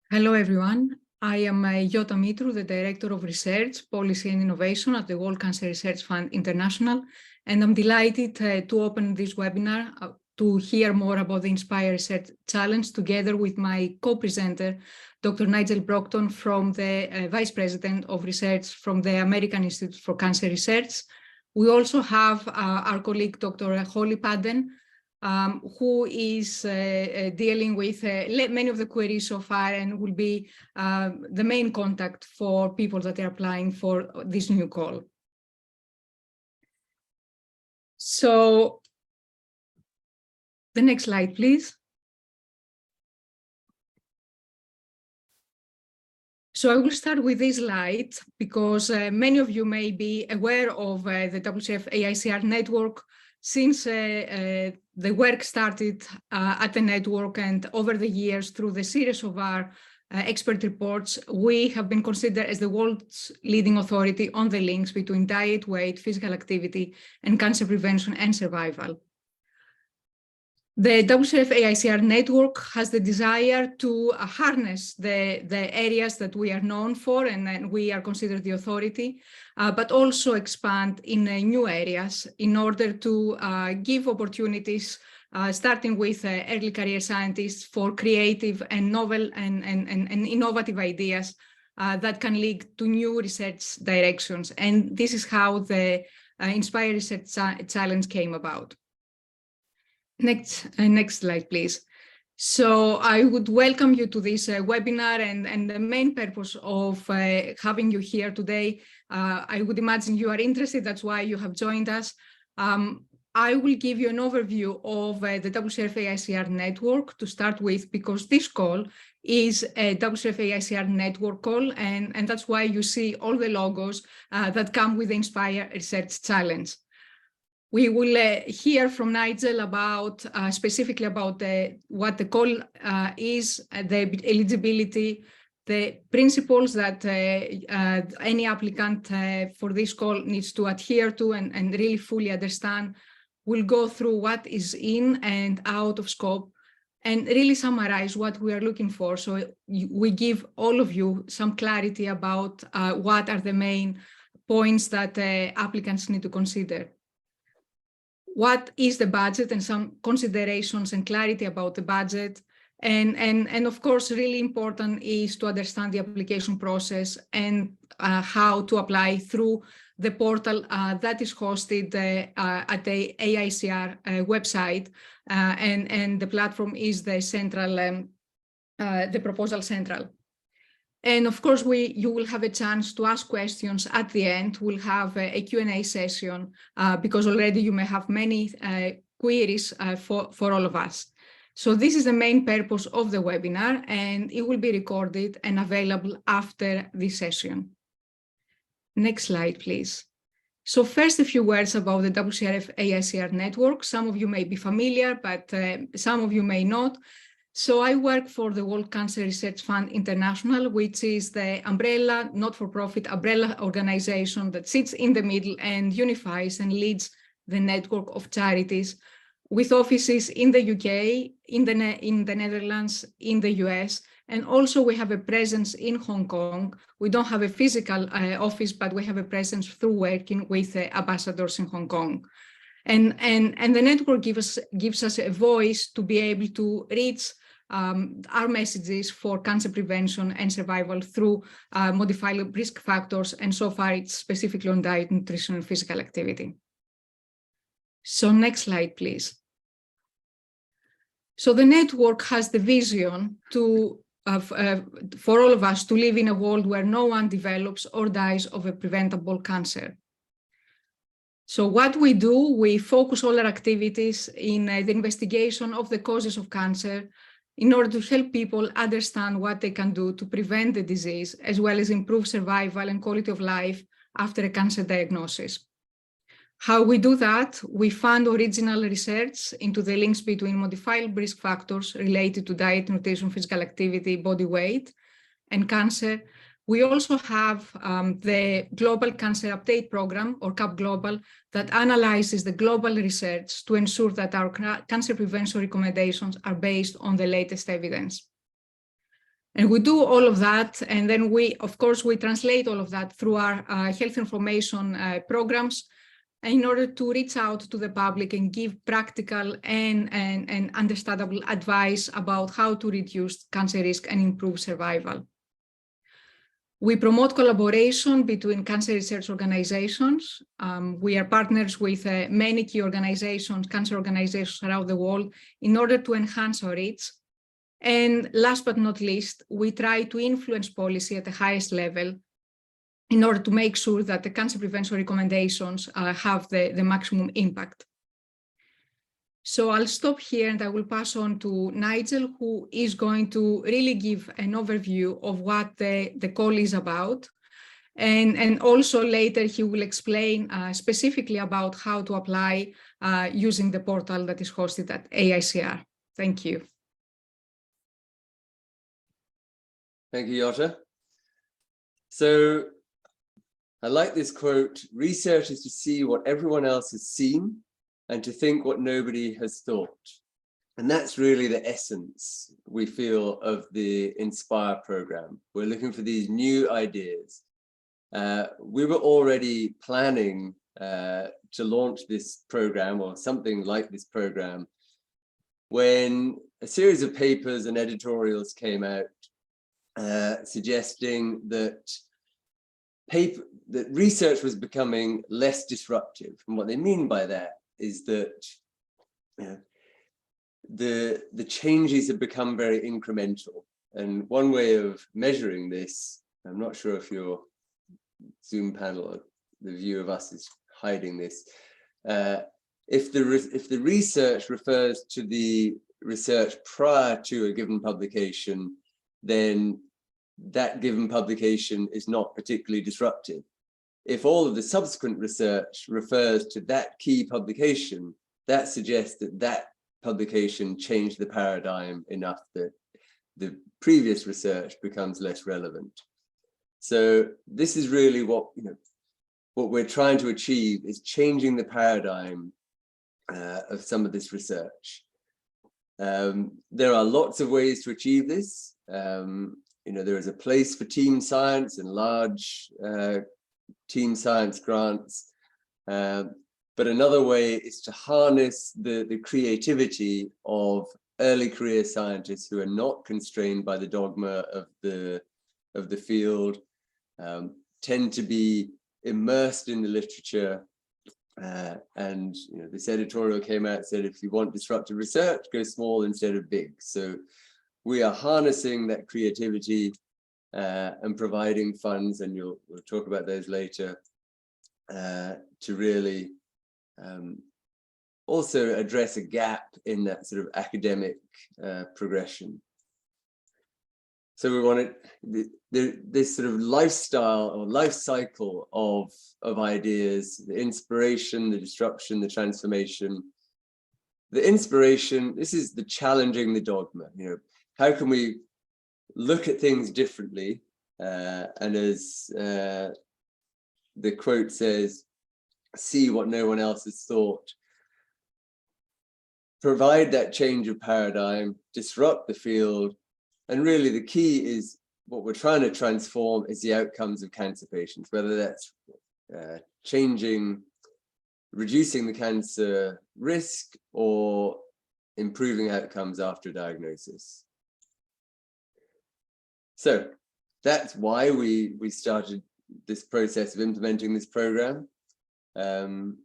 Hello, everyone. I am Yota Mitru, the Director of Research, Policy and Innovation at the World Cancer Research Fund International, and I'm delighted to open this webinar to hear more about the INSPIRE Research Challenge together with my co-presenter, Dr. Nigel Brockton, from the Vice President of Research from the American Institute for Cancer Research. We also have our colleague, Dr. Holly Padden, who is dealing with many of the queries so far and will be the main contact for people that are applying for this new call. So the next slide, please. So I will start with this slide because many of you may be aware of the WCRF AICR network since the work started at the network, and over the years through the series of our expert reports, we have been considered as the world's leading authority on the links between diet, weight, physical activity, and cancer prevention and survival. The WCRF AICR network has the desire to harness the areas that we are known for and we are considered the authority, but also expand in new areas in order to give opportunities, starting with early career scientists for creative and novel and innovative ideas that can lead to new research directions. And this is how the INSPIRE Research Challenge came about. Next slide, please. So I would welcome you to this webinar, and the main purpose of having you here today, I would imagine you are interested, that's why you have joined us. I will give you an overview of the WCRF AICR network to start with, because this call is a WCRF AICR network call, and that's why you see all the logos that come with the INSPIRE Research Challenge. We will hear from Nigel about specifically about what the call is, the eligibility, the principles that any applicant for this call needs to adhere to and really fully understand. We'll go through what is in and out of scope and really summarize what we are looking for. So we give all of you some clarity about what are the main points that applicants need to consider. What is the budget and some considerations and clarity about the budget. And of course, really important is to understand the application process and how to apply through the portal that is hosted at the AICR website. And the platform is the central, the proposal central. And of course, you will have a chance to ask questions at the end. We'll have a Q&A session because already you may have many queries for all of us. So this is the main purpose of the webinar, and it will be recorded and available after this session. Next slide, please. So first, a few words about the WCRF AICR network. Some of you may be familiar, but some of you may not. So I work for the World Cancer Research Fund International, which is the umbrella, not-for-profit umbrella organization that sits in the middle and unifies and leads the network of charities with offices in the UK, in the Netherlands, in the US, and also we have a presence in Hong Kong. We don't have a physical office, but we have a presence through working with ambassadors in Hong Kong. And the network gives us a voice to be able to reach our messages for cancer prevention and survival through modifiable risk factors, and so far it's specifically on diet, nutrition, and physical activity. So next slide, please. So the network has the vision for all of us to live in a world where no one develops or dies of a preventable cancer. So what we do, we focus all our activities in the investigation of the causes of cancer, in order to help people understand what they can do to prevent the disease, as well as improve survival and quality of life after a cancer diagnosis. How we do that, we fund original research into the links between modifiable risk factors related to diet, nutrition, physical activity, body weight, and cancer. We also have the Global Cancer Update Program, or CAP Global, that analyzes the global research to ensure that our cancer prevention recommendations are based on the latest evidence. And we do all of that, and then of course, we translate all of that through our health information programs in order to reach out to the public and give practical and understandable advice about how to reduce cancer risk and improve survival. We promote collaboration between cancer research organizations. We are partners with many key organizations, cancer organizations around the world, in order to enhance our reach. And last but not least, we try to influence policy at the highest level in order to make sure that the cancer prevention recommendations have the maximum impact. So I'll stop here and I will pass on to Nigel, who is going to really give an overview of what the call is about. And also later he will explain specifically about how to apply using the portal that is hosted at AICR. Thank you. Thank you, Jota. So I like this quote: research is to see what everyone else has seen and to think what nobody has thought. And that's really the essence, we feel, of the INSPIRE program. We're looking for these new ideas. We were already planning to launch this program, or something like this program, when a series of papers and editorials came out suggesting that research was becoming less disruptive. And what they mean by that is that the changes have become very incremental. And one way of measuring this, I'm not sure if your Zoom panel, the view of us is hiding this. If the research refers to the research prior to a given publication, then that given publication is not particularly disruptive. If all of the subsequent research refers to that key publication, that suggests that that publication changed the paradigm enough that the previous research becomes less relevant. So this is really what we're trying to achieve, is changing the paradigm of some of this research. There are lots of ways to achieve this. There is a place for team science and large team science grants, but another way is to harness the creativity of early career scientists who are not constrained by the dogma of the field, tend to be immersed in the literature. And this editorial came out and said, if you want disruptive research, go small instead of big. So we are harnessing that creativity and providing funds, and we'll talk about those later, to really also address a gap in that sort of academic progression. So we wanted this sort of lifestyle or life cycle of ideas, the inspiration, the disruption, the transformation. The inspiration, this is the challenging the dogma. How can we look at things differently? And as the quote says, see what no one else has thought. Provide that change of paradigm, disrupt the field. And really the key is what we're trying to transform is the outcomes of cancer patients, whether that's reducing the cancer risk or improving outcomes after diagnosis. So that's why we started this process of implementing this program. Jota,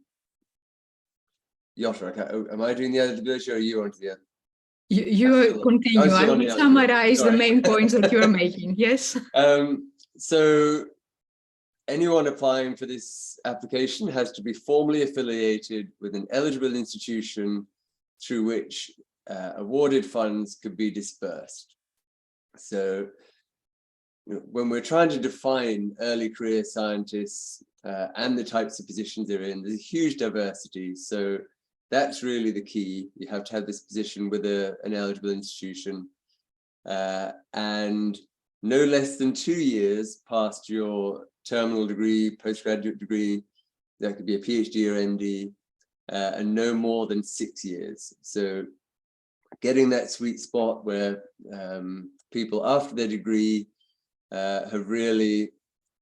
am I doing the eligibility or are you on to the other? You continue. I will summarize the main points that you're making. Yes. So anyone applying for this application has to be formally affiliated with an eligible institution through which awarded funds could be dispersed. So when we're trying to define early career scientists and the types of positions they're in, there's a huge diversity. So that's really the key. You have to have this position with an eligible institution and no less than 2 years past your terminal degree, postgraduate degree. That could be a PhD or MD, and no more than 6 years. So getting that sweet spot where people after their degree have really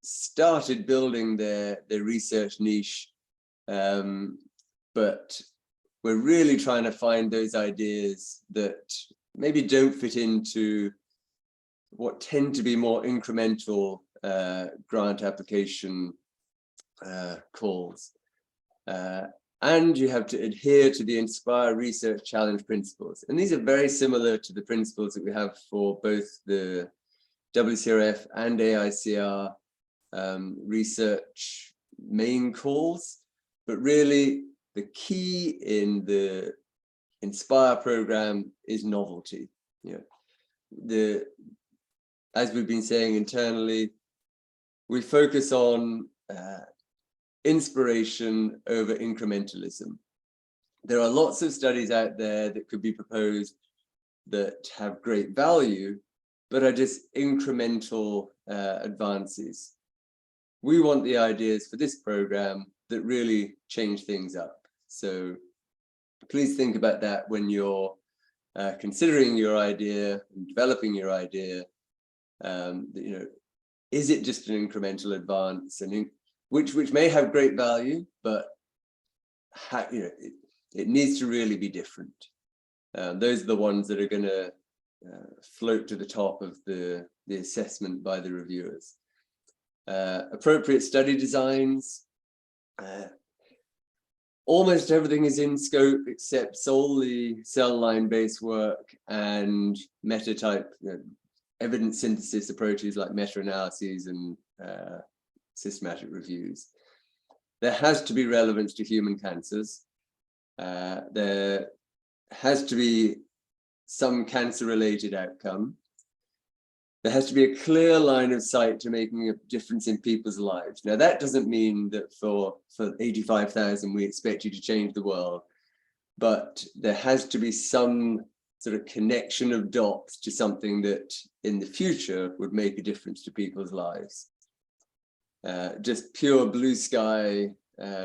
started building their research niche, but we're really trying to find those ideas that maybe don't fit into what tend to be more incremental grant application calls. And you have to adhere to the INSPIRE Research Challenge principles. And these are very similar to the principles that we have for both the WCRF and AICR research main calls. But really, the key in the INSPIRE program is novelty. You know, as we've been saying internally, we focus on inspiration over incrementalism. There are lots of studies out there that could be proposed that have great value, but are just incremental advances. We want the ideas for this program that really change things up. So please think about that when you're considering your idea and developing your idea. You know, is it just an incremental advance, and which may have great value, but you know, it needs to really be different. Those are the ones that are going to float to the top of the assessment by the reviewers. Appropriate study designs. Almost everything is in scope except solely cell line based work and meta-type evidence synthesis approaches like meta-analyses and systematic reviews. There has to be relevance to human cancers. There has to be some cancer-related outcome. There has to be a clear line of sight to making a difference in people's lives. Now, that doesn't mean that for 85,000, we expect you to change the world, but there has to be some sort of connection of dots to something that in the future would make a difference to people's lives. Just pure blue sky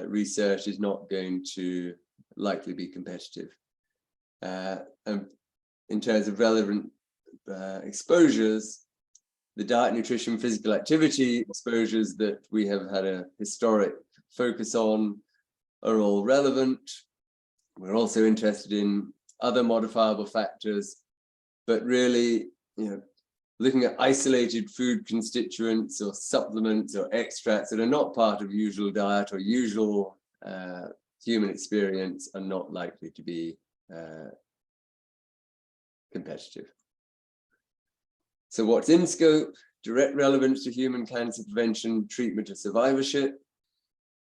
research is not going to likely be competitive. And in terms of relevant exposures, the diet, nutrition, physical activity exposures that we have had a historic focus on are all relevant. We're also interested in other modifiable factors, but really, you know, looking at isolated food constituents or supplements or extracts that are not part of usual diet or usual human experience are not likely to be competitive. So what's in scope? Direct relevance to human cancer prevention, treatment, or survivorship,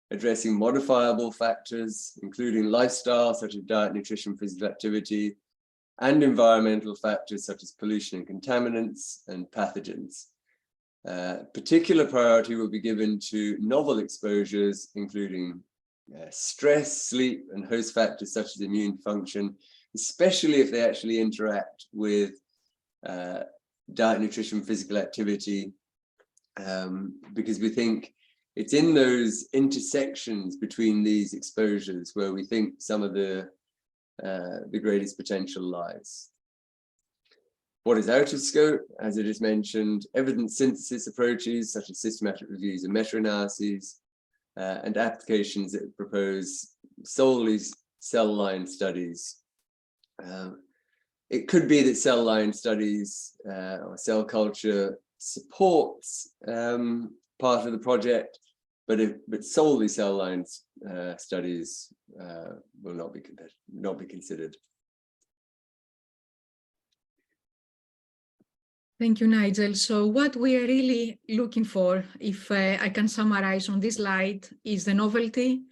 addressing modifiable factors, including lifestyle, such as diet, nutrition, physical activity, and environmental factors such as pollution and contaminants and pathogens. Particular priority will be given to novel exposures, including stress, sleep, and host factors such as immune function, especially if they actually interact with diet, nutrition, physical activity, because we think it's in those intersections between these exposures where we think some of the greatest potential lies. What is out of scope? As I just mentioned, evidence synthesis approaches such as systematic reviews and meta-analyses, and applications that propose solely cell line studies. It could be that cell line studies or cell culture supports part of the project, but solely cell line studies will not be considered. Thank you, Nigel. So what we are really looking for, if I can summarize on this slide, is the novelty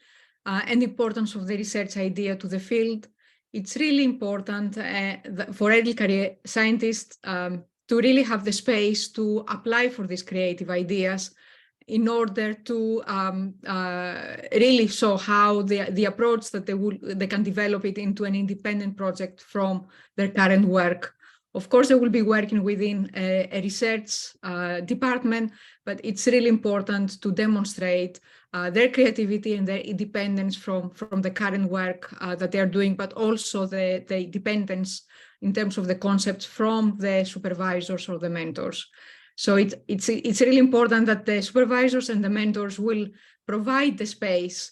and importance of the research idea to the field. It's really important for early career scientists to really have the space to apply for these creative ideas in order to really show how the approach that they can develop it into an independent project from their current work. Of course, they will be working within a research department, but it's really important to demonstrate their creativity and their independence from the current work that they are doing, but also the dependence in terms of the concepts from the supervisors or the mentors. So it's really important that the supervisors and the mentors will provide the space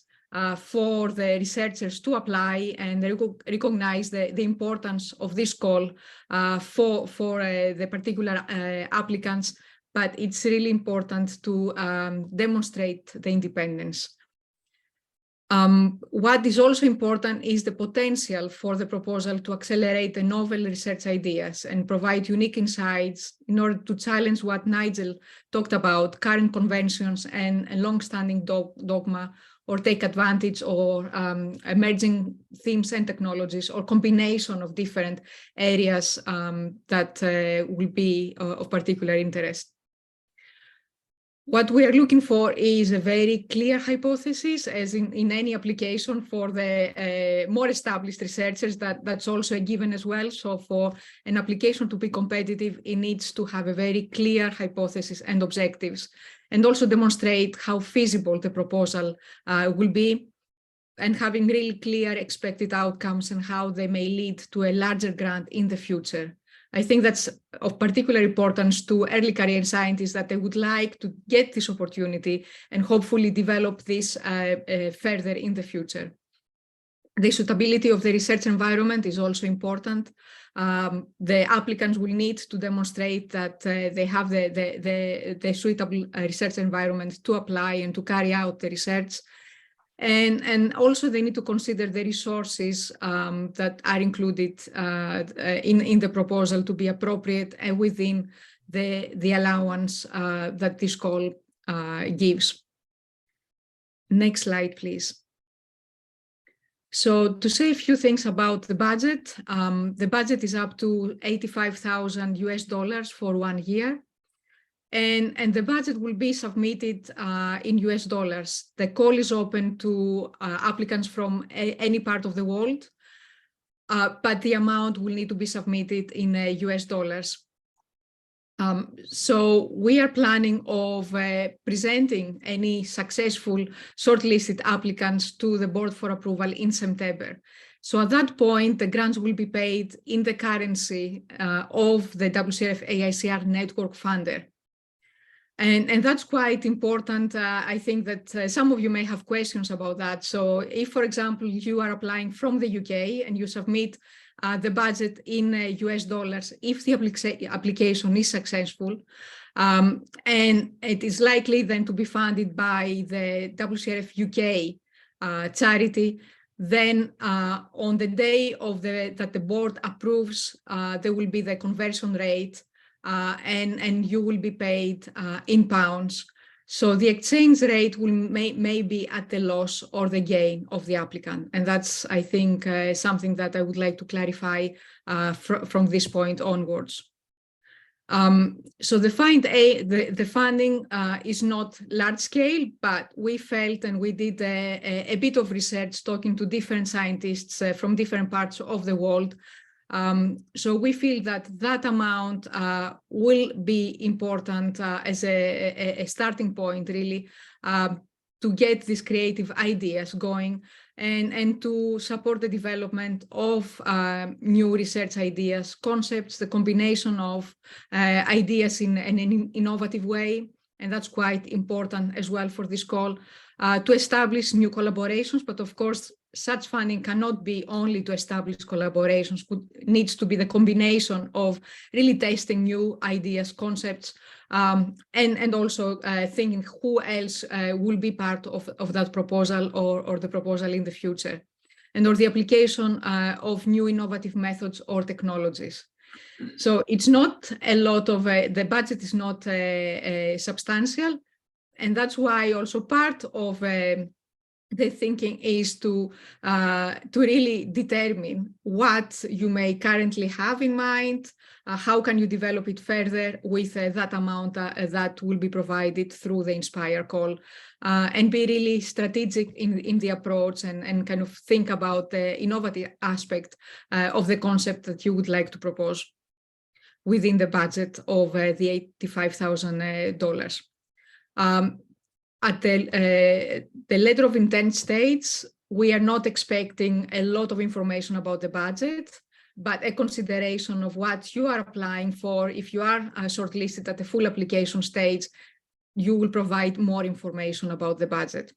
for the researchers to apply and recognize the importance of this call for the particular applicants. But it's really important to demonstrate the independence. What is also important is the potential for the proposal to accelerate the novel research ideas and provide unique insights in order to challenge what Nigel talked about, current conventions and long-standing dogma, or take advantage of emerging themes and technologies, or combination of different areas that will be of particular interest. What we are looking for is a very clear hypothesis, as in any application for the more established researchers, that's also a given as well. So for an application to be competitive, it needs to have a very clear hypothesis and objectives, and also demonstrate how feasible the proposal will be, and having really clear expected outcomes and how they may lead to a larger grant in the future. I think that's of particular importance to early career scientists, that they would like to get this opportunity and hopefully develop this further in the future. The suitability of the research environment is also important. The applicants will need to demonstrate that they have the suitable research environment to apply and to carry out the research. And also they need to consider the resources that are included in the proposal to be appropriate and within the allowance that this call gives. Next slide, please. So to say a few things about the budget is up to $85,000 for 1 year. And the budget will be submitted in US dollars. The call is open to applicants from any part of the world, but the amount will need to be submitted in US dollars. So we are planning of presenting any successful shortlisted applicants to the board for approval in September. So at that point, the grants will be paid in the currency of the WCRF AICR network funder. And that's quite important. I think that some of you may have questions about that. So if, for example, you are applying from the UK and you submit the budget in US dollars, if the application is successful, and it is likely then to be funded by the WCRF UK charity, then on the day of that the board approves, there will be the conversion rate, and you will be paid in pounds. So the exchange rate will may be at the loss or the gain of the applicant. And that's, I think, something that I would like to clarify from this point onwards. So the funding is not large scale, but we felt, and we did a bit of research talking to different scientists from different parts of the world. So we feel that amount will be important as a starting point, really, to get these creative ideas going and to support the development of new research ideas, concepts, the combination of ideas in an innovative way. And that's quite important as well for this call, to establish new collaborations. But of course, such funding cannot be only to establish collaborations. Needs to be the combination of really testing new ideas, concepts, and also thinking who else will be part of that proposal or the proposal in the future, and or the application of new innovative methods or technologies. So it's not a lot of, the budget is not substantial, and that's why also part of the thinking is to really determine what you may currently have in mind, how can you develop it further with that amount that will be provided through the INSPIRE call, and be really strategic in the approach and kind of think about the innovative aspect of the concept that you would like to propose within the budget of the $85,000. At the letter of intent stage, we are not expecting a lot of information about the budget, but a consideration of what you are applying for. If you are shortlisted at the full application stage, you will provide more information about the budget.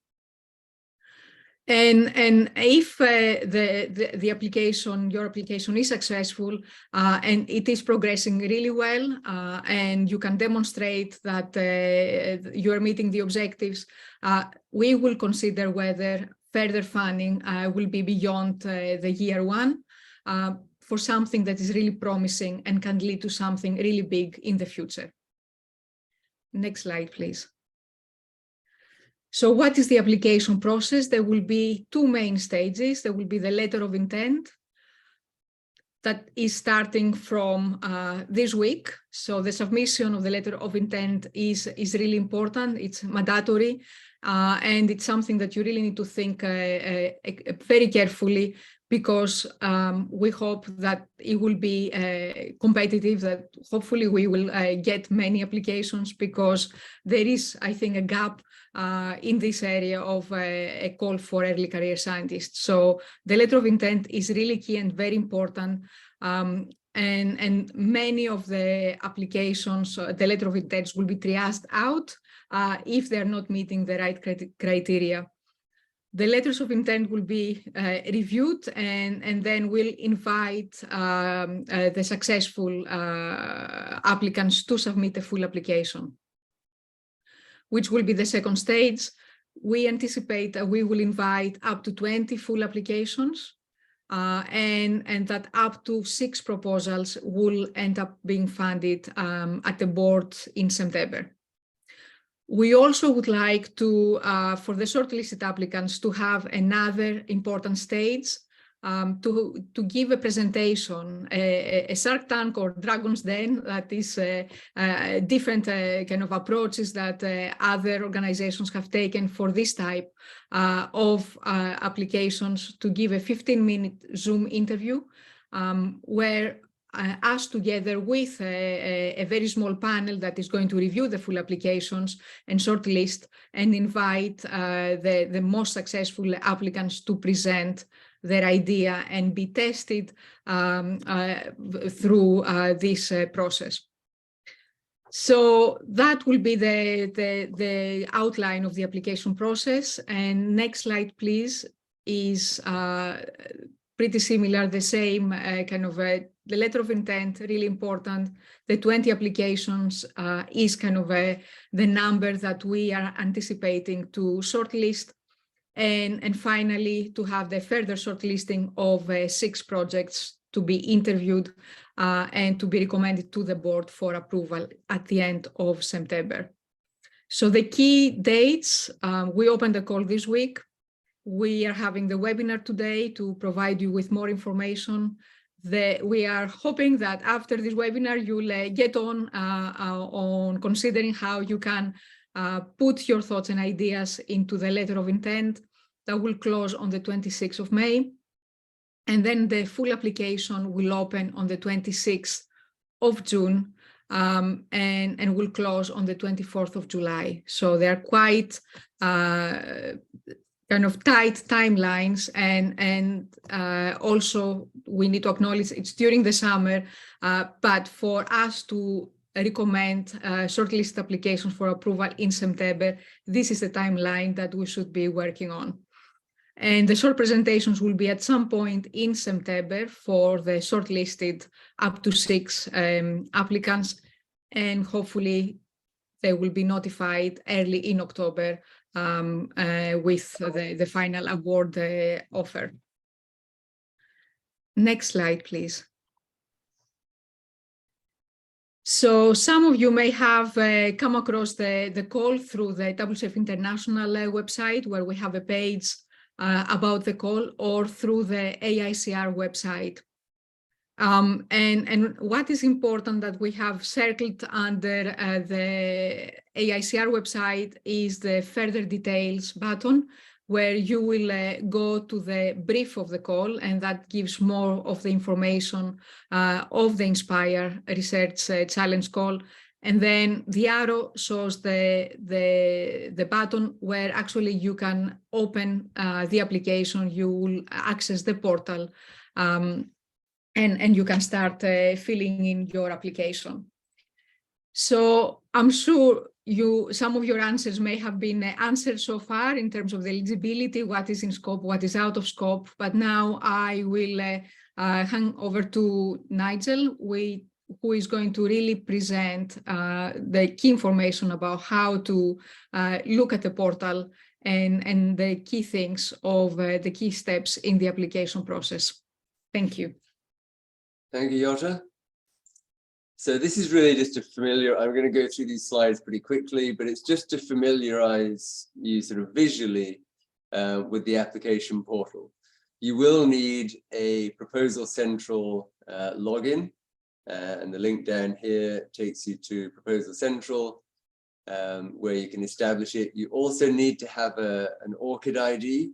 And if the application, your application is successful and it is progressing really well, and you can demonstrate that you are meeting the objectives, we will consider whether further funding will be beyond the year one for something that is really promising and can lead to something really big in the future. Next slide, please. So what is the application process? There will be two main stages. There will be the letter of intent that is starting from this week. So the submission of the letter of intent is really important. It's mandatory, and it's something that you really need to think very carefully, because we hope that it will be competitive, that hopefully we will get many applications, because there is, I think, a gap in this area of a call for early career scientists. So the letter of intent is really key and very important. And many of the applications, the letter of intents will be triaged out if they're not meeting the right criteria. The letters of intent will be reviewed, and then we'll invite the successful applicants to submit a full application, which will be the second stage. We anticipate that we will invite up to 20 full applications, and that up to 6 proposals will end up being funded at the board in September. We also would like to, for the shortlisted applicants, to have another important stage to give a presentation, a Shark Tank or Dragon's Den, that is different kind of approaches that other organizations have taken for this type of applications, to give a 15-minute Zoom interview where us, together with a very small panel that is going to review the full applications and shortlist and invite the most successful applicants to present their idea and be tested through this process. So that will be the outline of the application process. And next slide, please, is pretty similar, the same kind of the letter of intent, really important. The 20 applications is kind of the number that we are anticipating to shortlist. And finally, to have the further shortlisting of 6 projects to be interviewed and to be recommended to the board for approval at the end of September. So the key dates, we opened the call this week. We are having the webinar today to provide you with more information. We are hoping that after this webinar, you'll get on considering how you can put your thoughts and ideas into the letter of intent that will close on the 26th of May. And then the full application will open on the 26th of June and will close on the 24th of July. So they're quite kind of tight timelines, and also we need to acknowledge it's during the summer, but for us to recommend shortlist applications for approval in September, this is the timeline that we should be working on. And the short presentations will be at some point in September for the shortlisted up to 6 applicants, and hopefully they will be notified early in October with the final award offer. Next slide, please. So some of you may have come across the call through the WCRF International website, where we have a page about the call, or through the AICR website. And what is important that we have circled under the AICR website is the further details button, where you will go to the brief of the call, and that gives more of the information of the INSPIRE Research Challenge call. And then the arrow shows the button where actually you can open the application. You will access the portal and you can start filling in your application. So I'm sure some of your answers may have been answered so far in terms of the eligibility, what is in scope, what is out of scope. But now I will hand over to Nigel, who is going to really present the key information about how to look at the portal and the key things of the key steps in the application process. Thank you. Thank you, Jota. So this is really just I'm going to go through these slides pretty quickly, but it's just to familiarize you sort of visually with the application portal. You will need a Proposal Central login, and the link down here takes you to Proposal Central, where you can establish it. You also need to have an ORCID ID,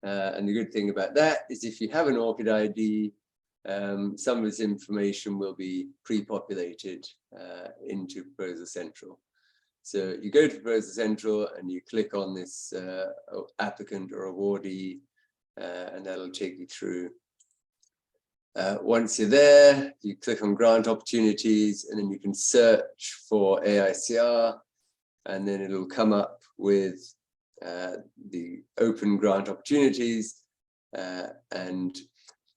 and the good thing about that is if you have an ORCID ID, some of this information will be pre-populated into Proposal Central. So you go to Proposal Central and you click on this applicant or awardee, and that'll take you through. Once you're there, you click on grant opportunities, and then you can search for AICR, and then it'll come up with the open grant opportunities, and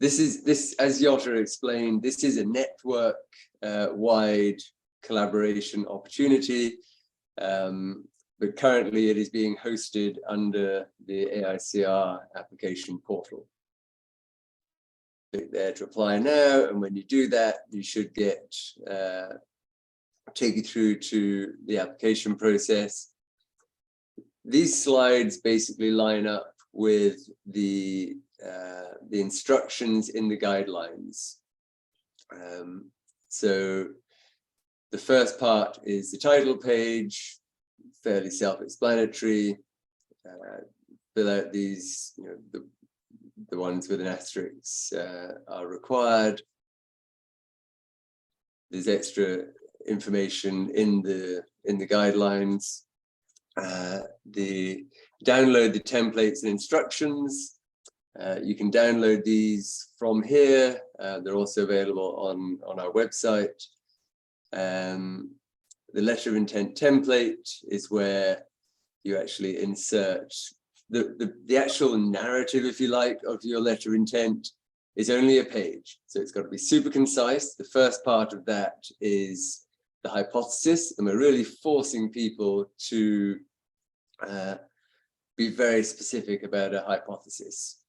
this, as Jota explained, this is a network wide collaboration opportunity, but currently it is being hosted under the AICR application portal. Click there to apply now, and when you do that, you should get take you through to the application process. These slides basically line up with the instructions in the guidelines. So the first part is the title page, fairly self-explanatory. Fill out these, the ones with an asterisk are required. There's extra information in the guidelines. Download the templates and instructions. You can download these from here. They're also available on our website. The letter of intent template is where you actually insert the actual narrative, if you like, of your letter of intent is only a page. So it's got to be super concise. The first part of that is the hypothesis, and we're really forcing people to be very specific about a hypothesis.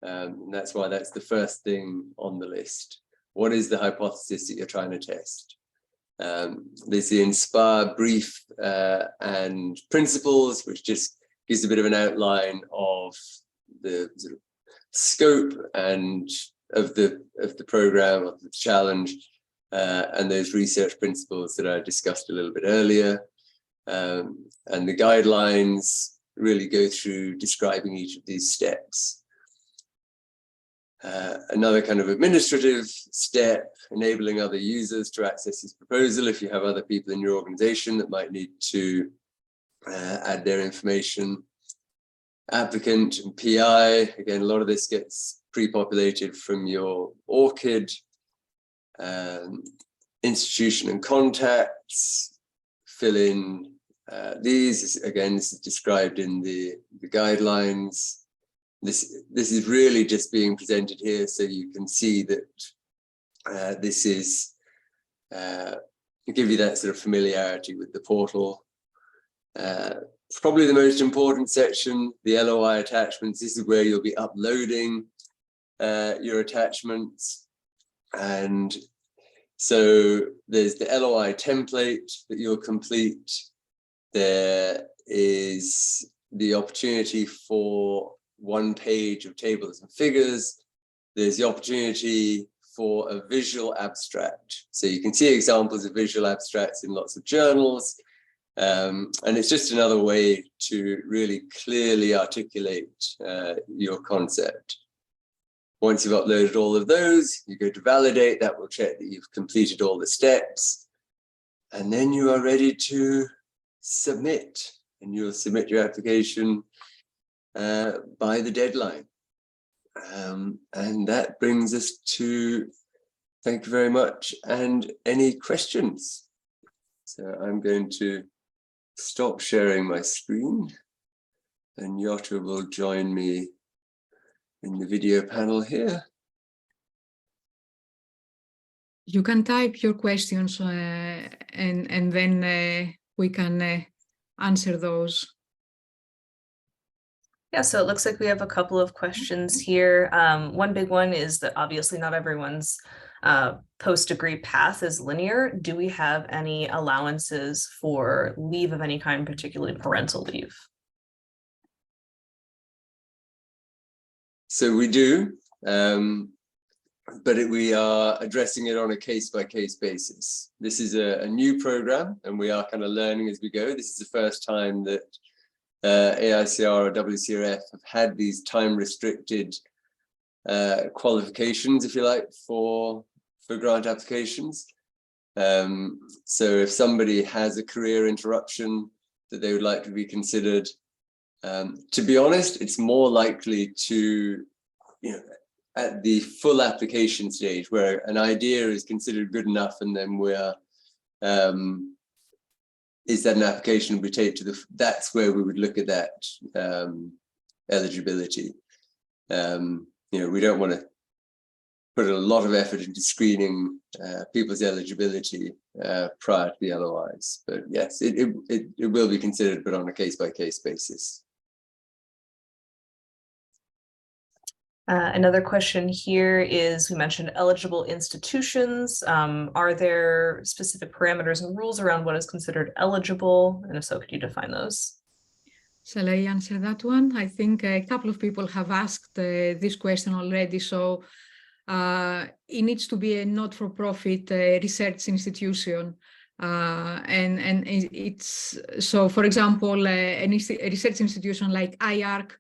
And that's why that's the first thing on the list. What is the hypothesis that you're trying to test? There's the INSPIRE brief and principles, which just gives a bit of an outline of the sort of scope and of the program, of the challenge, and those research principles that I discussed a little bit earlier. And the guidelines really go through describing each of these steps. Another kind of administrative step, enabling other users to access this proposal. If you have other people in your organization that might need to add their information. Applicant and PI, again, a lot of this gets pre-populated from your ORCID. Institution and contacts, fill in these. Again, this is described in the guidelines. This is really just being presented here so you can see that this is give you that sort of familiarity with the portal. Probably the most important section, the LOI attachments. This is where you'll be uploading your attachments. And so there's the LOI template that you'll complete. There is the opportunity for 1 page of tables and figures. There's the opportunity for a visual abstract. So you can see examples of visual abstracts in lots of journals. And it's just another way to really clearly articulate your concept. Once you've uploaded all of those, you go to validate. That will check that you've completed all the steps. And then you are ready to submit. And you'll submit your application by the deadline. And that brings us to Thank you very much. And any questions? So I'm going to stop sharing my screen and Jota will join me in the video panel here. You can type your questions and then we can answer those. Yeah, so it looks like we have a couple of questions here. One big one is that obviously not everyone's post-degree path is linear. Do we have any allowances for leave of any kind, particularly parental leave? So we do, but we are addressing it on a case-by-case basis. This is a new program and we are kind of learning as we go. This is the first time that AICR or WCRF have had these time-restricted qualifications, if you like, for grant applications. So if somebody has a career interruption that they would like to be considered, to be honest, it's more likely to, at the full application stage where an idea is considered good enough and then we're is that an application we take to that's where we would look at that eligibility. We don't want to put a lot of effort into screening people's eligibility prior to the LOIs, but yes, it will be considered, but on a case-by-case basis. Another question here is, we mentioned eligible institutions. Are there specific parameters and rules around what is considered eligible? And if so, could you define those? Shall I answer that one? I think a couple of people have asked this question already. So it needs to be a not-for-profit research institution. And it's, so for example, a research institution like IARC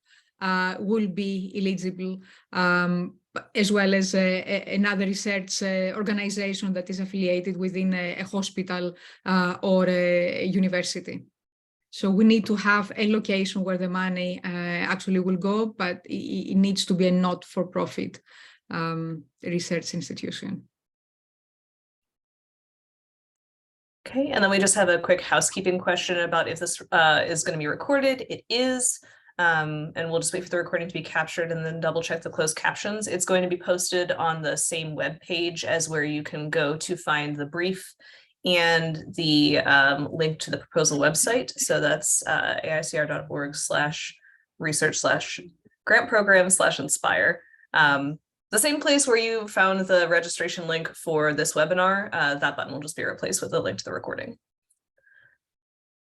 will be eligible, as well as another research organization that is affiliated within a hospital or a university. So we need to have a location where the money actually will go, but it needs to be a not-for-profit research institution. Okay, and then we just have a quick housekeeping question about if this is going to be recorded. It is. And we'll just wait for the recording to be captured and then double check the closed captions. It's going to be posted on the same web page as where you can go to find the brief and the link to the proposal website. So that's AICR.org/research/grant-program/inspire. The same place where you found the registration link for this webinar, that button will just be replaced with a link to the recording.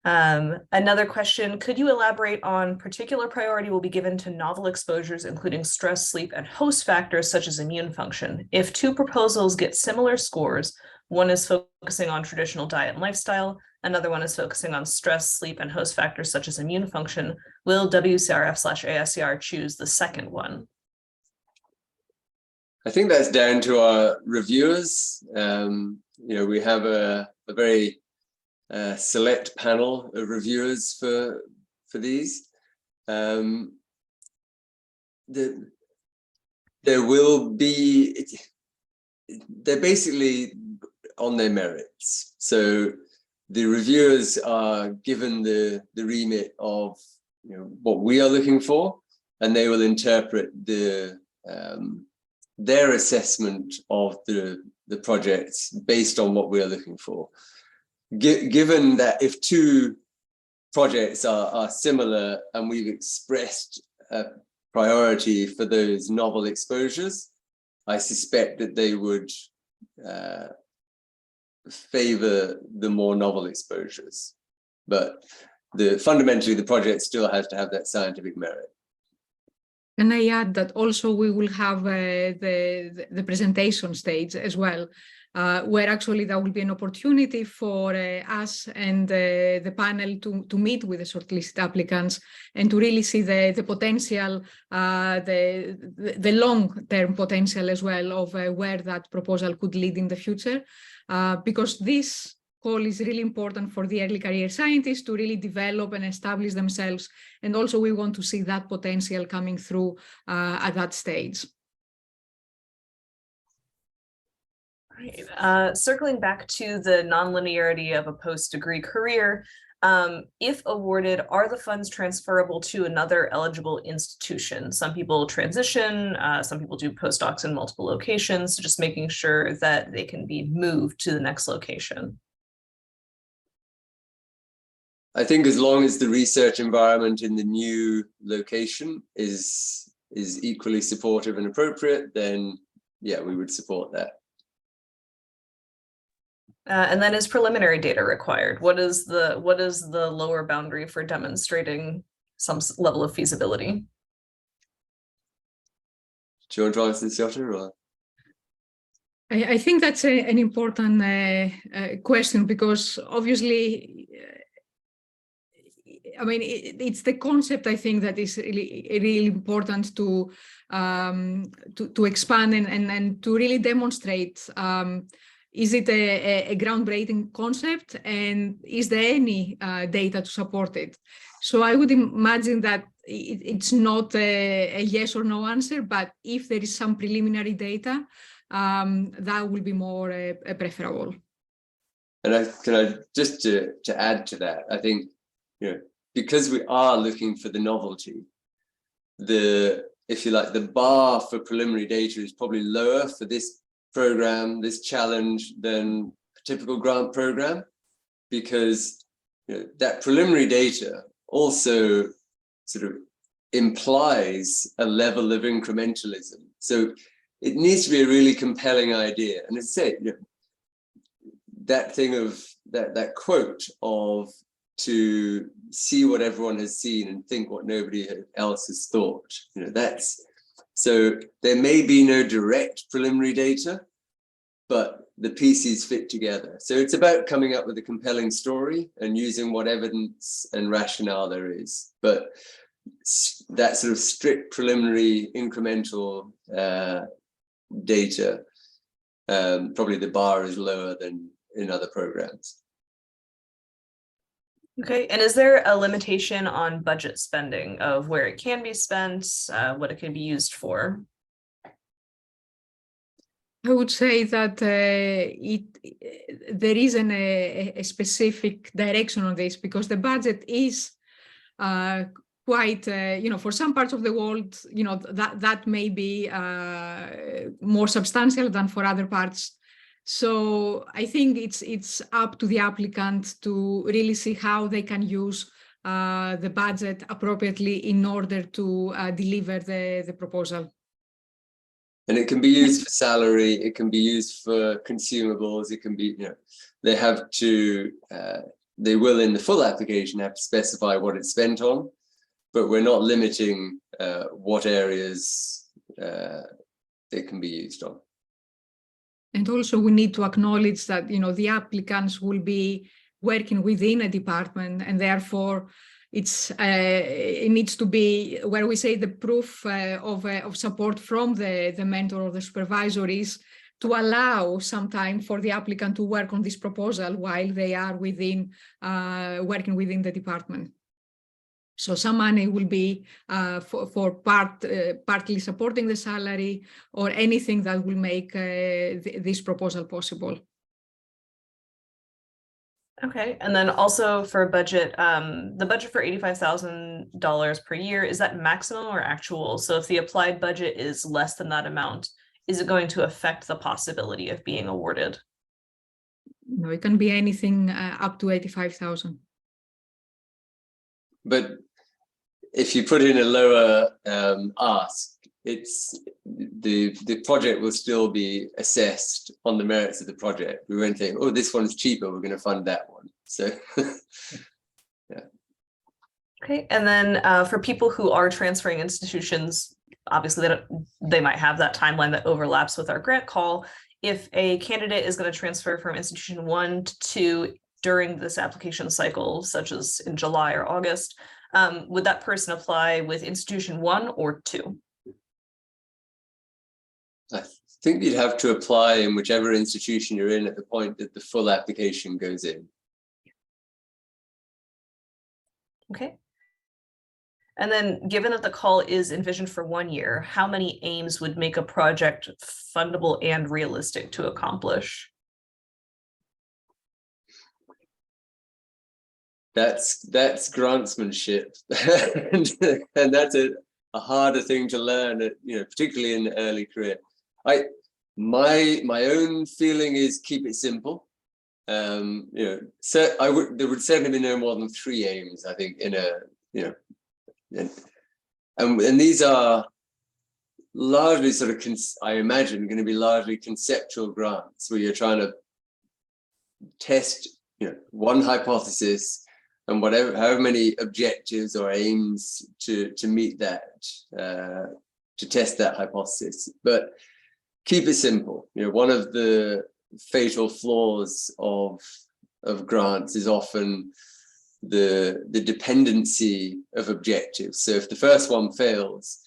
Another question, could you elaborate on particular priority will be given to novel exposures, including stress, sleep, and host factors such as immune function? If two proposals get similar scores, one is focusing on traditional diet and lifestyle, another one is focusing on stress, sleep, and host factors such as immune function, will WCRF/AICR choose the second one? I think that's down to our reviewers. We have a very select panel of reviewers for these. There will be, they're basically on their merits. So the reviewers are given the remit of what we are looking for, and they will interpret their assessment of the projects based on what we are looking for. Given that if two projects are similar and we've expressed a priority for those novel exposures, I suspect that they would favor the more novel exposures. But fundamentally, the project still has to have that scientific merit. Can I add that also we will have the presentation stage as well, where actually there will be an opportunity for us and the panel to meet with the shortlisted applicants and to really see the potential, the long-term potential as well of where that proposal could lead in the future, because this call is really important for the early career scientists to really develop and establish themselves. And also we want to see that potential coming through at that stage. Right. Circling back to the nonlinearity of a post-degree career, if awarded, are the funds transferable to another eligible institution? Some people transition, some people do postdocs in multiple locations, so just making sure that they can be moved to the next location. I think as long as the research environment in the new location is equally supportive and appropriate, then yeah, we would support that. And then is preliminary data required? What is the lower boundary for demonstrating some level of feasibility? Do you want to answer this, Jutta, or? I think that's an important question, because obviously, I mean, it's the concept, I think, that is really important to expand and to really demonstrate. Is it a groundbreaking concept, and is there any data to support it? So I would imagine that it's not a yes or no answer, but if there is some preliminary data, that will be more preferable. And can I just to add to that, I think, you know, because we are looking for the novelty, if you like, the bar for preliminary data is probably lower for this program, this challenge, than a typical grant program, because you know, that preliminary data also sort of implies a level of incrementalism. So it needs to be a really compelling idea. And as I say, you know, that thing of that quote of to see what everyone has seen and think what nobody else has thought, you know, that's, so there may be no direct preliminary data, but the pieces fit together. So it's about coming up with a compelling story and using what evidence and rationale there is. But that sort of strict preliminary incremental data, probably the bar is lower than in other programs. Okay, and is there a limitation on budget spending of where it can be spent, what it can be used for? I would say that there isn't a specific direction on this, because the budget is quite, you know, for some parts of the world, you know, that may be more substantial than for other parts. So I think it's up to the applicant to really see how they can use the budget appropriately in order to deliver the proposal. And it can be used for salary, it can be used for consumables, it can be, you know, they have to, they will in the full application have to specify what it's spent on, but we're not limiting what areas it can be used on. And also we need to acknowledge that, you know, the applicants will be working within a department, and therefore it needs to be where we say the proof of support from the mentor or the supervisor is to allow some time for the applicant to work on this proposal while they are within working within the department. So some money will be for partly supporting the salary or anything that will make this proposal possible. Okay, and then also for budget, the budget for $85,000 per year, is that maximum or actual? So if the applied budget is less than that amount, is it going to affect the possibility of being awarded? No, it can be anything up to 85,000. But if you put in a lower ask, it's the project will still be assessed on the merits of the project. We won't think, oh, this one's cheaper, we're going to fund that one. So yeah. Okay, and then for people who are transferring institutions, obviously they might have that timeline that overlaps with our grant call. If a candidate is going to transfer from institution 1 to 2 during this application cycle, such as in July or August, would that person apply with institution 1 or 2? I think you'd have to apply in whichever institution you're in at the point that the full application goes in. Okay. And then given that the call is envisioned for 1 year, how many aims would make a project fundable and realistic to accomplish? That's grantsmanship, and that's a harder thing to learn, particularly in the early career. My own feeling is keep it simple. There would certainly be no more than 3 aims, I think, in a and these are largely sort of I imagine going to be largely conceptual grants where you're trying to test one hypothesis and however many objectives or aims to meet that, to test that hypothesis. But keep it simple. One of the fatal flaws of grants is often the dependency of objectives. So if the first one fails,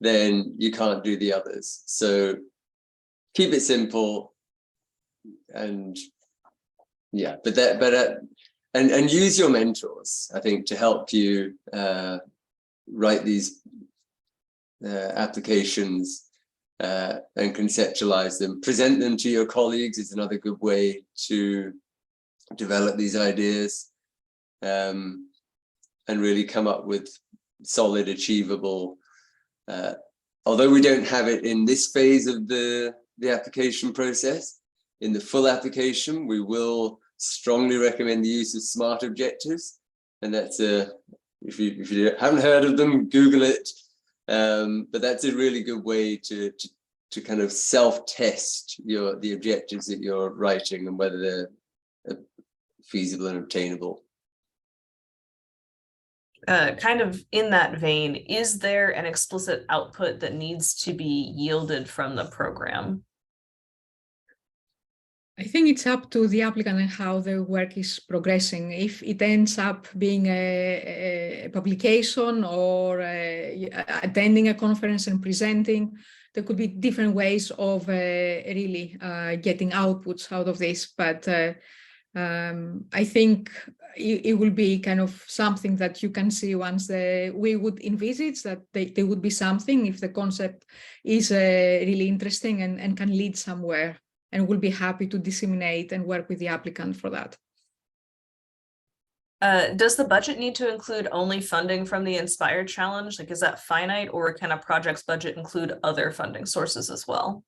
then you can't do the others. So keep it simple, and yeah, and use your mentors, I think, to help you write these applications and conceptualize them. Present them to your colleagues is another good way to develop these ideas, and really come up with solid, achievable. Although we don't have it in this phase of the application process, in the full application, we will strongly recommend the use of SMART objectives, and that's if you haven't heard of them, Google it. But that's a really good way to kind of self-test the objectives that you're writing and whether they're feasible and obtainable. Kind of in that vein, is there an explicit output that needs to be yielded from the program? I think it's up to the applicant and how the work is progressing. If it ends up being a publication or attending a conference and presenting, there could be different ways of really getting outputs out of this. But I think it will be kind of something that you can see once we would envisage that there would be something if the concept is really interesting and can lead somewhere. And we'll be happy to disseminate and work with the applicant for that. Does the budget need to include only funding from the INSPIRE Challenge? Like, is that finite, or can a project's budget include other funding sources as well?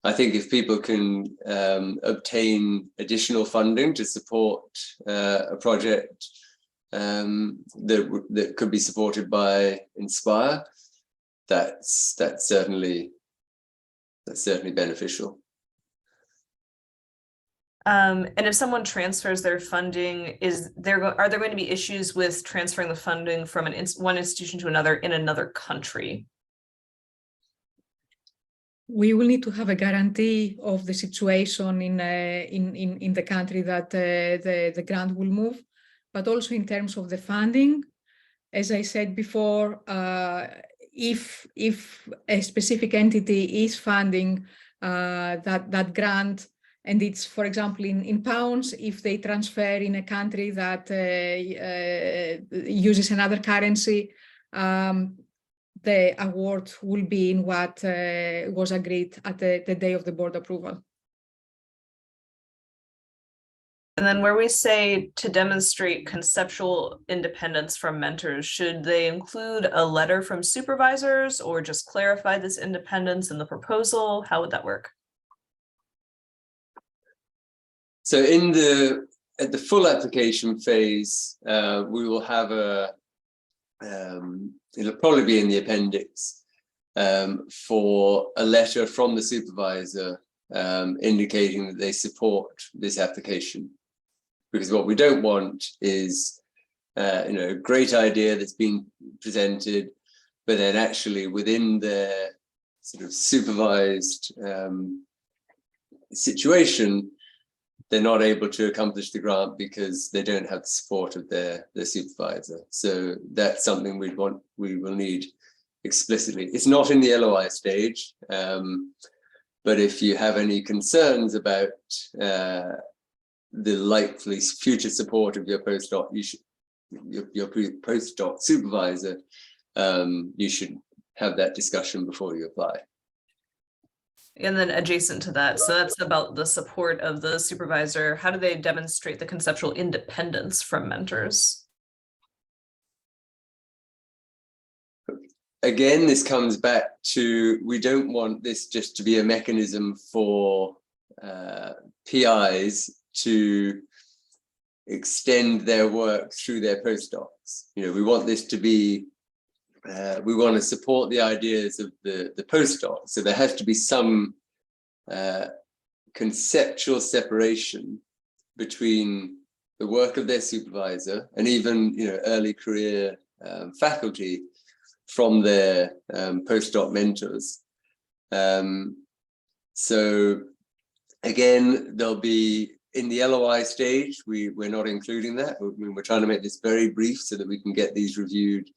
I think if people can obtain additional funding to support a project that could be supported by INSPIRE, that's certainly beneficial. And if someone transfers their funding, are there going to be issues with transferring the funding from one institution to another in another country? We will need to have a guarantee of the situation in the country that the grant will move, but also in terms of the funding. As I said before, if a specific entity is funding that grant, and it's, for example, in pounds, if they transfer in a country that uses another currency, the award will be in what was agreed at the day of the board approval. And then where we say to demonstrate conceptual independence from mentors, should they include a letter from supervisors or just clarify this independence in the proposal? How would that work? So at the full application phase, we will have it'll probably be in the appendix for a letter from the supervisor indicating that they support this application. Because what we don't want is a great idea that's been presented, but then actually within their sort of supervised situation, they're not able to accomplish the grant because they don't have the support of their supervisor. So that's something we will need explicitly. It's not in the LOI stage, but if you have any concerns about the likely future support of your postdoc, your postdoc supervisor, you should have that discussion before you apply. And then adjacent to that, so that's about the support of the supervisor. How do they demonstrate the conceptual independence from mentors? Again, this comes back to, we don't want this just to be a mechanism for PIs to extend their work through their postdocs. You know, we want this to be, we want to support the ideas of the postdocs. So there has to be some conceptual separation between the work of their supervisor and even, you know, early career faculty from their postdoc mentors. So again, there'll be, in the LOI stage, we're not including that. I mean, we're trying to make this very brief so that we can get these reviewed.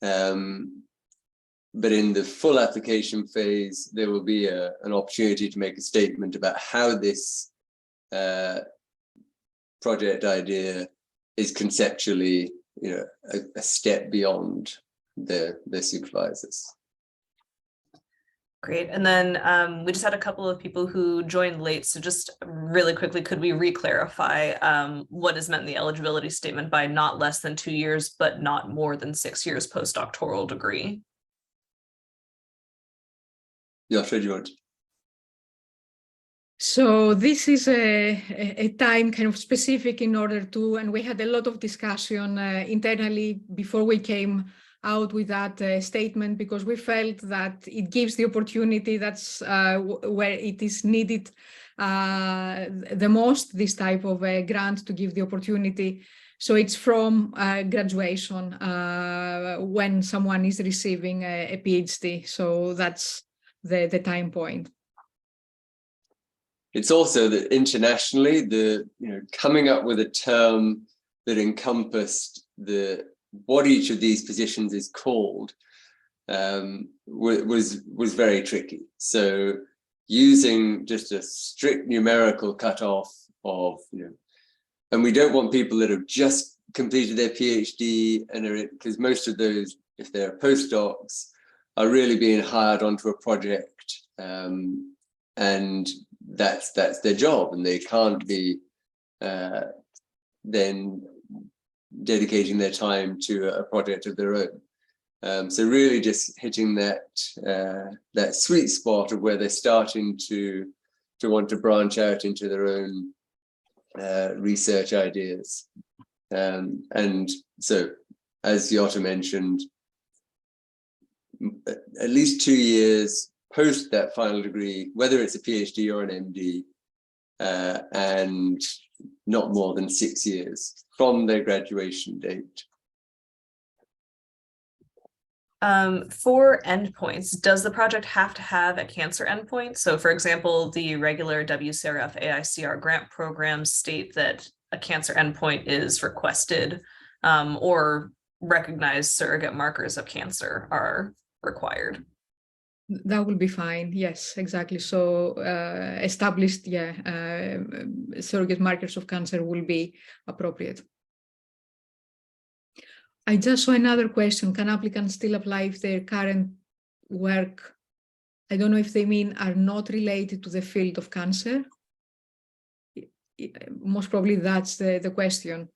But in the full application phase, there will be an opportunity to make a statement about how this project idea is conceptually, you know, a step beyond their supervisors. Great. And then we just had a couple of people who joined late. So just really quickly, could we re-clarify what is meant in the eligibility statement by not less than 2 years, but not more than 6 years postdoctoral degree? Yeah, do you want? So this is a time kind of specific in order to, and we had a lot of discussion internally before we came out with that statement, because we felt that it gives the opportunity, that's where it is needed the most, this type of grant, to give the opportunity. So it's from graduation when someone is receiving a PhD. So that's the time point. It's also that internationally, coming up with a term that encompassed what each of these positions is called was very tricky. So using just a strict numerical cutoff of, and we don't want people that have just completed their PhD and are, because most of those, if they're postdocs, are really being hired onto a project, and that's their job, and they can't be then dedicating their time to a project of their own. So really just hitting that sweet spot of where they're starting to want to branch out into their own research ideas. And so, as Jota mentioned, at least 2 years post that final degree, whether it's a PhD or an MD, and not more than 6 years from their graduation date. For endpoints, does the project have to have a cancer endpoint? So for example, the regular WCRF AICR grant programs state that a cancer endpoint is requested, or recognized surrogate markers of cancer are required. That will be fine. Yes, exactly. So established, surrogate markers of cancer will be appropriate. I just saw another question. Can applicants still apply if their current work, I don't know if they mean, are not related to the field of cancer? Most probably that's the question.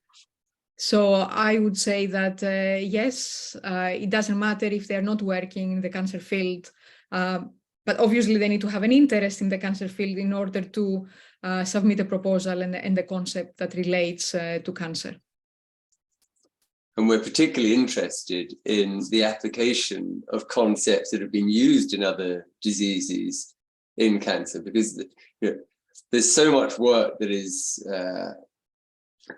So I would say that yes, it doesn't matter if they're not working in the cancer field, but obviously they need to have an interest in the cancer field in order to submit a proposal and the concept that relates to cancer. And we're particularly interested in the application of concepts that have been used in other diseases in cancer, because there's so much work that is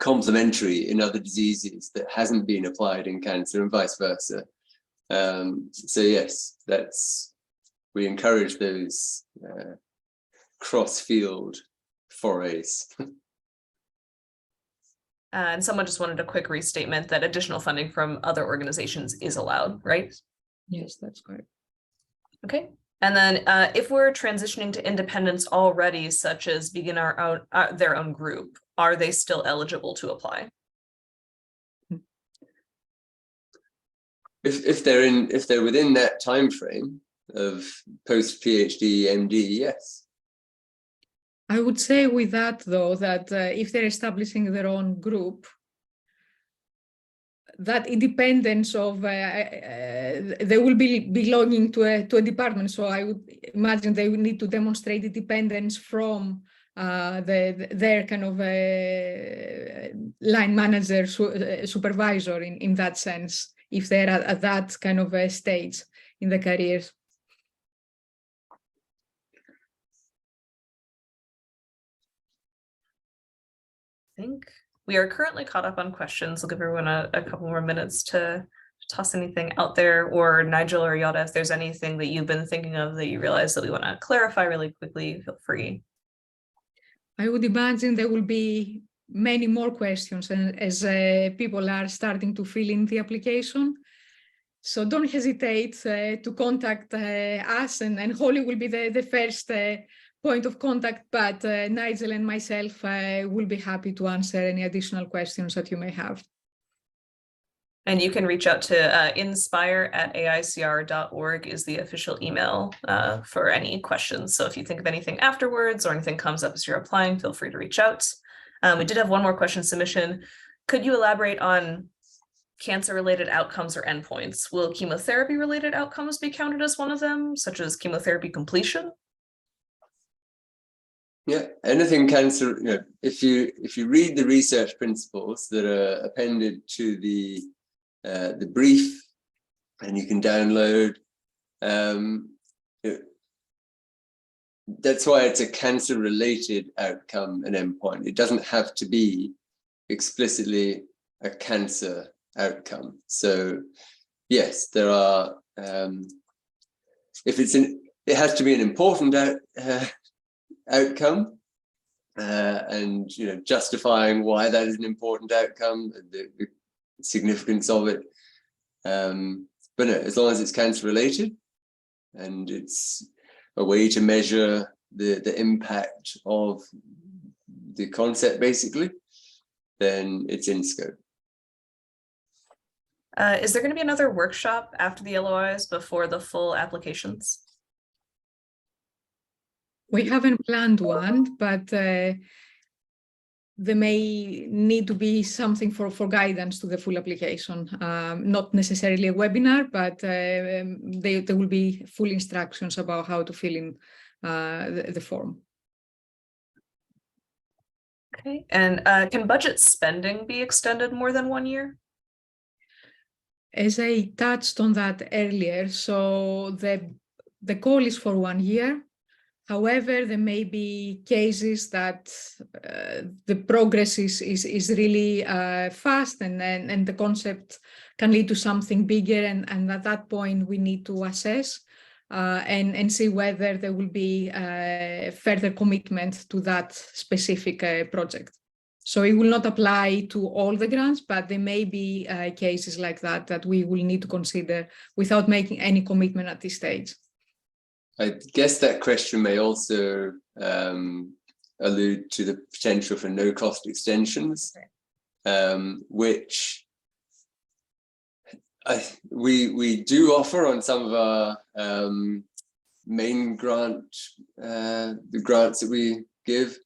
complementary in other diseases that hasn't been applied in cancer, and vice versa. So yes, we encourage those cross-field forays. And someone just wanted a quick restatement that additional funding from other organizations is allowed, right? Yes, that's correct. Okay. And then if we're transitioning to independence already, such as begin their own group, are they still eligible to apply? if they're within that time frame of post PhD, MD, yes. I would say with that though, that if they're establishing their own group, that independence of they will be belonging to a department. So I would imagine they will need to demonstrate independence from their kind of line manager, supervisor in that sense, if they're at that kind of a stage in the careers. I think we are currently caught up on questions. I'll give everyone a couple more minutes to toss anything out there, or Nigel or Yada, if there's anything that you've been thinking of that you realize that we want to clarify really quickly, feel free. I would imagine there will be many more questions as people are starting to fill in the application. So don't hesitate to contact us, and Holly will be the first point of contact, but Nigel and myself will be happy to answer any additional questions that you may have. And you can reach out to inspire@aicr.org is the official email for any questions. So if you think of anything afterwards or anything comes up as you're applying, feel free to reach out. We did have one more question submission. Could you elaborate on cancer-related outcomes or endpoints? Will chemotherapy-related outcomes be counted as one of them, such as chemotherapy completion? Yeah, anything cancer, if you read the research principles that are appended to the brief, and you can download, that's why it's a cancer-related outcome and endpoint. It doesn't have to be explicitly a cancer outcome. So yes, there are, it has to be an important outcome, and justifying why that is an important outcome, the significance of it. But no, as long as it's cancer related and it's a way to measure the impact of the concept, basically, then it's in scope. Is there going to be another workshop after the LOIs before the full applications? We haven't planned one, but there may need to be something for guidance to the full application. Not necessarily a webinar, but there will be full instructions about how to fill in the form. Okay, and can budget spending be extended more than 1 year? As I touched on that earlier, so the call is for 1 year. However, there may be cases that the progress is really fast, and the concept can lead to something bigger, and at that point we need to assess and see whether there will be further commitment to that specific project. So it will not apply to all the grants, but there may be cases like that we will need to consider without making any commitment at this stage. I guess that question may also allude to the potential for no-cost extensions, which we do offer on some of our main grant, the grants that we give,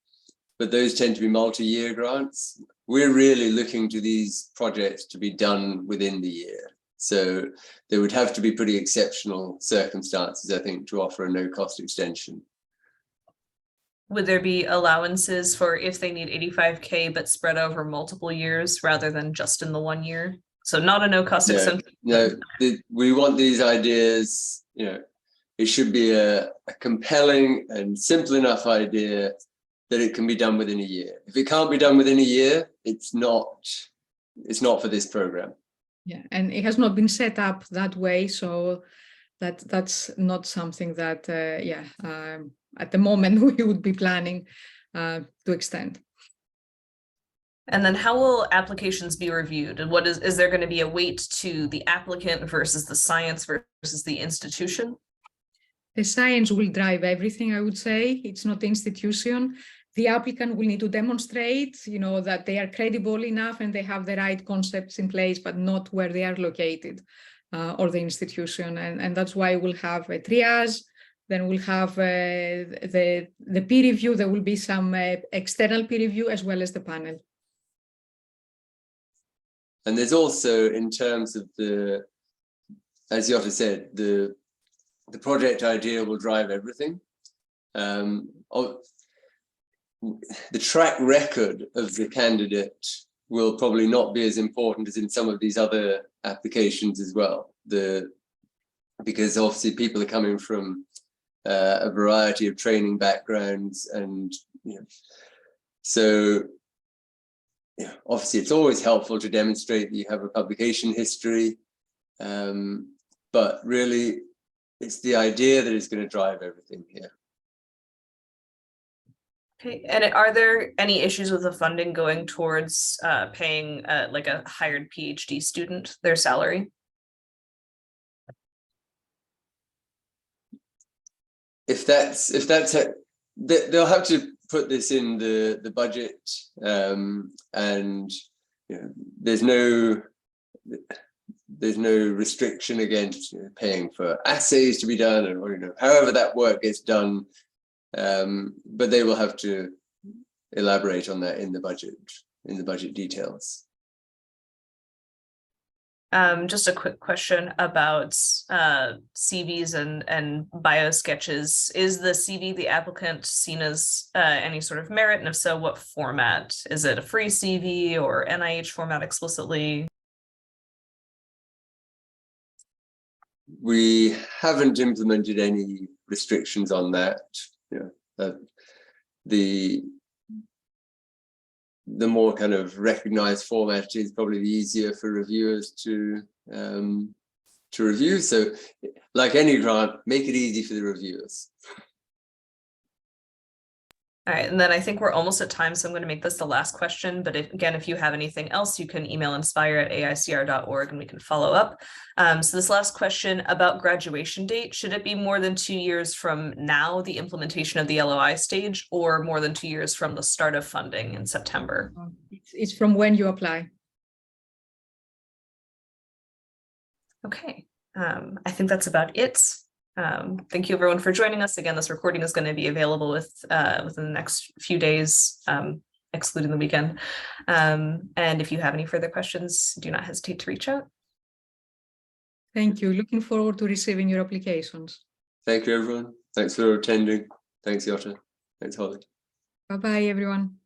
but those tend to be multi-year grants. We're really looking to these projects to be done within the year. So there would have to be pretty exceptional circumstances, I think, to offer a no-cost extension. Would there be allowances for if they need 85K but spread over multiple years rather than just in the 1 year? So not a no-cost extension. No, we want these ideas, it should be a compelling and simple enough idea that it can be done within a year. If it can't be done within a year, it's not for this program. Yeah, and it has not been set up that way, so that's not something that, at the moment we would be planning to extend. And then how will applications be reviewed? And is there going to be a weight to the applicant versus the science versus the institution? The science will drive everything, I would say. It's not the institution. The applicant will need to demonstrate, that they are credible enough and they have the right concepts in place, but not where they are located. or the institution. And that's why we'll have a triage. Then we'll have the peer review. There will be some external peer review as well as the panel. And there's also, in terms of the, as Jota said, the project idea will drive everything. The track record of the candidate will probably not be as important as in some of these other applications as well. Because obviously people are coming from a variety of training backgrounds, and so obviously it's always helpful to demonstrate that you have a publication history, but really it's the idea that is going to drive everything here. Okay, and are there any issues with the funding going towards paying like a hired PhD student their salary? If that's they'll have to put this in the budget, and there's no restriction against paying for assays to be done, or however that work gets done, but they will have to elaborate on that in the budget details. Just a quick question about CVs and bio sketches. Is the CV the applicant seen as any sort of merit? And if so, what format? Is it a free CV or NIH format explicitly? We haven't implemented any restrictions on that. The more kind of recognized format is probably easier for reviewers to review. So like any grant, make it easy for the reviewers. All right, and then I think we're almost at time, so I'm going to make this the last question. But if you have anything else, you can email inspire@aicr.org and we can follow up. So this last question about graduation date, should it be more than 2 years from now, the implementation of the LOI stage, or more than 2 years from the start of funding in September? It's from when you apply. Okay, I think that's about it. Thank you everyone for joining us. Again, this recording is going to be available within the next few days, excluding the weekend. And if you have any further questions, do not hesitate to reach out. Thank you. Looking forward to receiving your applications. Thank you, everyone. Thanks for attending. Thanks, Jota. Thanks, Holly. Bye-bye, everyone.